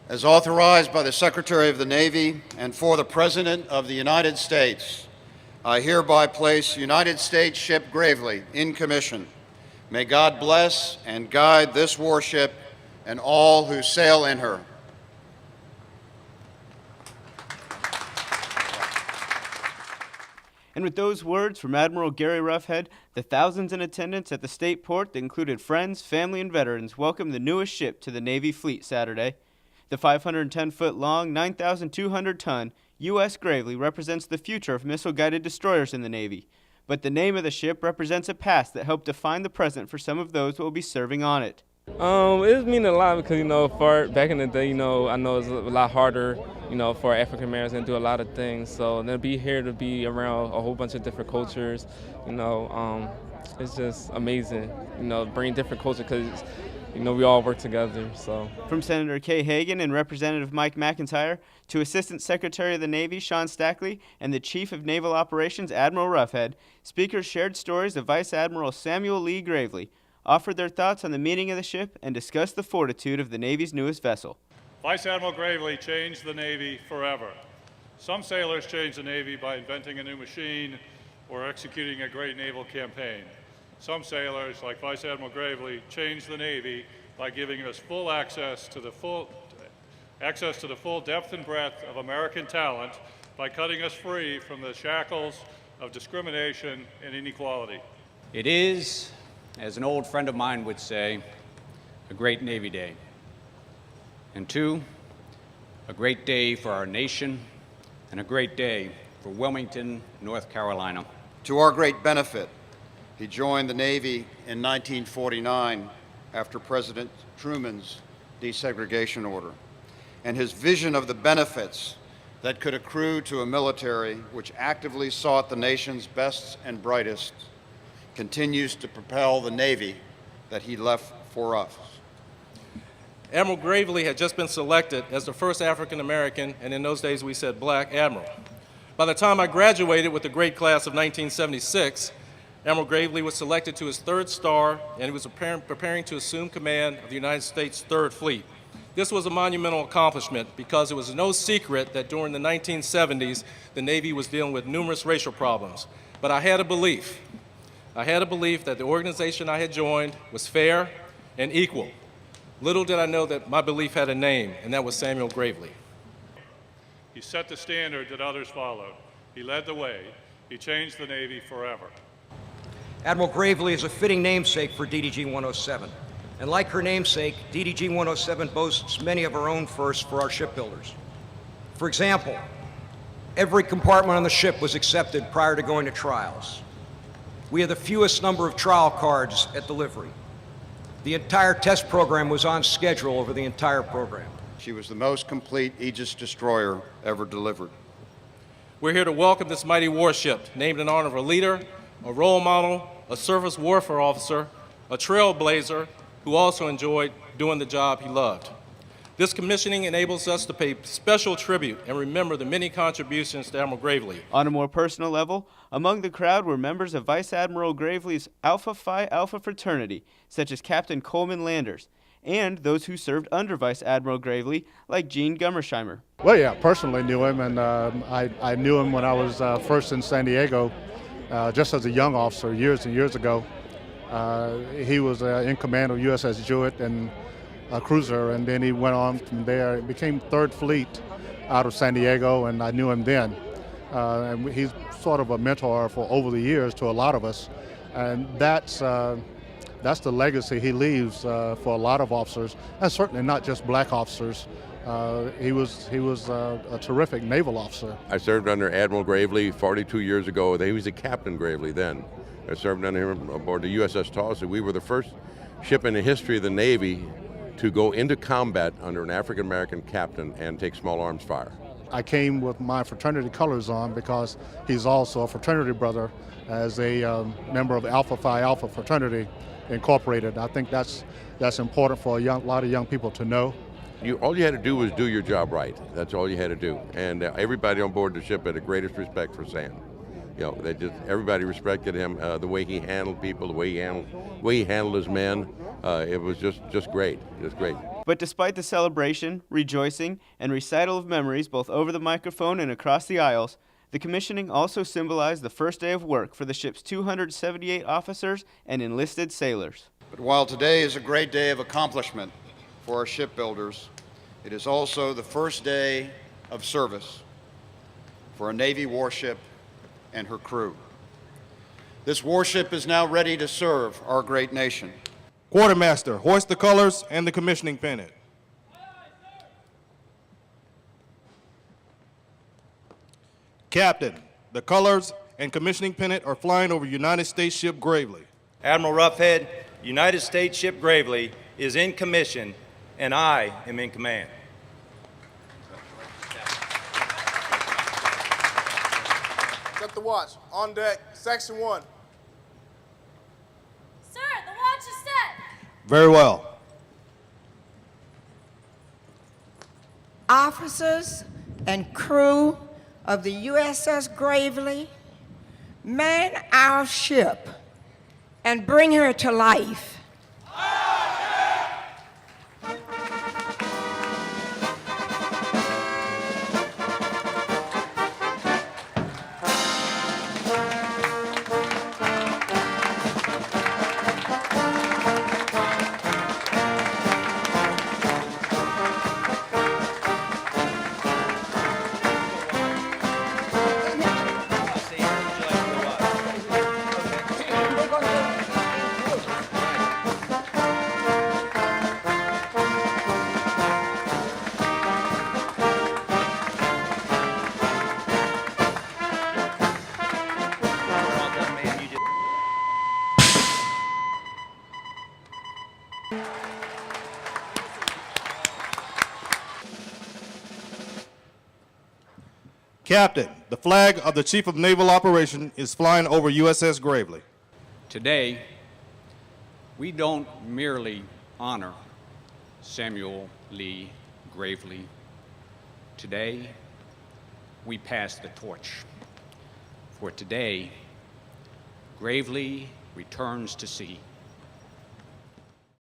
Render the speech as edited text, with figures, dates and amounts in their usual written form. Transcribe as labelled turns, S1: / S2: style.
S1: As authorized by the Secretary of the Navy and for the President of the United States, I hereby place United States Ship Gravely in commission. May God bless and guide this warship and all who sail in her.
S2: And with those words from Admiral Gary Roughead, the thousands in attendance at the state port that included friends, family, and veterans welcomed the newest ship to the Navy fleet Saturday. The 510-foot-long, 9,200-ton USS Gravely represents the future of missile-guided destroyers in the Navy. But the name of the ship represents a past that helped define the present for some of those who will be serving on it.
S3: It means a lot because, back in the day, I know it's a lot harder, for African Americans to do a lot of things. So to be here, to be around a whole bunch of different cultures, it's just amazing, bring different cultures because, we all work together, so.
S2: From Senator Kay Hagan and Representative Mike McIntyre to Assistant Secretary of the Navy Sean Stackley and the Chief of Naval Operations Admiral Roughead, speakers shared stories of Vice Admiral Samuel Lee Gravely, offered their thoughts on the meaning of the ship, and discussed the fortitude of the Navy's newest vessel.
S4: Vice Admiral Gravely changed the Navy forever. Some sailors change the Navy by inventing a new machine or executing a great naval campaign. Some sailors, like Vice Admiral Gravely, change the Navy by giving us full access to the full depth and breadth of American talent by cutting us free from the shackles of discrimination and inequality.
S5: It is, as an old friend of mine would say, a great Navy Day. And two, a great day for our nation and a great day for Wilmington, North Carolina.
S1: To our great benefit, he joined the Navy in 1949 after President Truman's desegregation order, and his vision of the benefits that could accrue to a military which actively sought the nation's best and brightest continues to propel the Navy that he left for us.
S6: Admiral Gravely had just been selected as the first African American, and in those days we said black, admiral. By the time I graduated with the great class of 1976, Admiral Gravely was selected to his third star, and he was preparing to assume command of the United States Third Fleet. This was a monumental accomplishment because it was no secret that during the 1970s, the Navy was dealing with numerous racial problems. But I had a belief. That the organization I had joined was fair and equal. Little did I know that my belief had a name, and that was Samuel Gravely.
S4: He set the standard that others followed. He led the way. He changed the Navy forever.
S7: Admiral Gravely is a fitting namesake for DDG-107. And like her namesake, DDG-107 boasts many of her own firsts for our shipbuilders. For example, every compartment on the ship was accepted prior to going to trials. We had the fewest number of trial cards at delivery. The entire test program was on schedule over the entire program.
S1: She was the most complete Aegis destroyer ever delivered.
S6: We're here to welcome this mighty warship, named in honor of a leader, a role model, a surface warfare officer, a trailblazer who also enjoyed doing the job he loved. This commissioning enables us to pay special tribute and remember the many contributions to Admiral Gravely.
S2: On a more personal level, among the crowd were members of Vice Admiral Gravely's Alpha Phi Alpha fraternity, such as Captain Coleman Landers, and those who served under Vice Admiral Gravely, like Gene Gummersheimer.
S8: Well, yeah, personally knew him, and I knew him when I was first in San Diego, just as a young officer years and years ago. He was in command of USS Jewett and a cruiser, and then he went on from there. It became Third Fleet out of San Diego, and I knew him then. And he's sort of a mentor for over the years to a lot of us, and that's the legacy he leaves for a lot of officers, and certainly not just black officers. He was a terrific naval officer.
S9: I served under Admiral Gravely 42 years ago. He was a Captain Gravely then. I served under him aboard the USS Tulsa. We were the first ship in the history of the Navy to go into combat under an African-American captain and take small arms fire.
S8: I came with my fraternity colors on because he's also a fraternity brother as a member of Alpha Phi Alpha fraternity incorporated. I think that's important for a lot of young people to know.
S9: All you had to do was do your job right. That's all you had to do. And everybody on board the ship had the greatest respect for Sam. Everybody respected him, the way he handled people, the way he handled his men. It was just great, just great.
S2: But despite the celebration, rejoicing, and recital of memories both over the microphone and across the aisles, the commissioning also symbolized the first day of work for the ship's 278 officers and enlisted sailors.
S1: But while today is a great day of accomplishment for our shipbuilders, it is also the first day of service for a Navy warship and her crew. This warship is now ready to serve our great nation.
S6: Quartermaster, hoist the colors and the commissioning pennant. Captain, the colors and commissioning pennant are flying over United States ship Gravely.
S10: Admiral Roughhead, United States ship Gravely is in commission, and I am in command.
S11: Set the watch. On deck, Section 1.
S12: Sir, the watch is set.
S6: Very well.
S13: Officers and crew of the USS Gravely, man our ship and bring her to life.
S6: Captain, the flag of the Chief of Naval Operations is flying over USS Gravely.
S5: Today, we don't merely honor Samuel Lee Gravely. Today, we pass the torch. For today, Gravely returns to sea.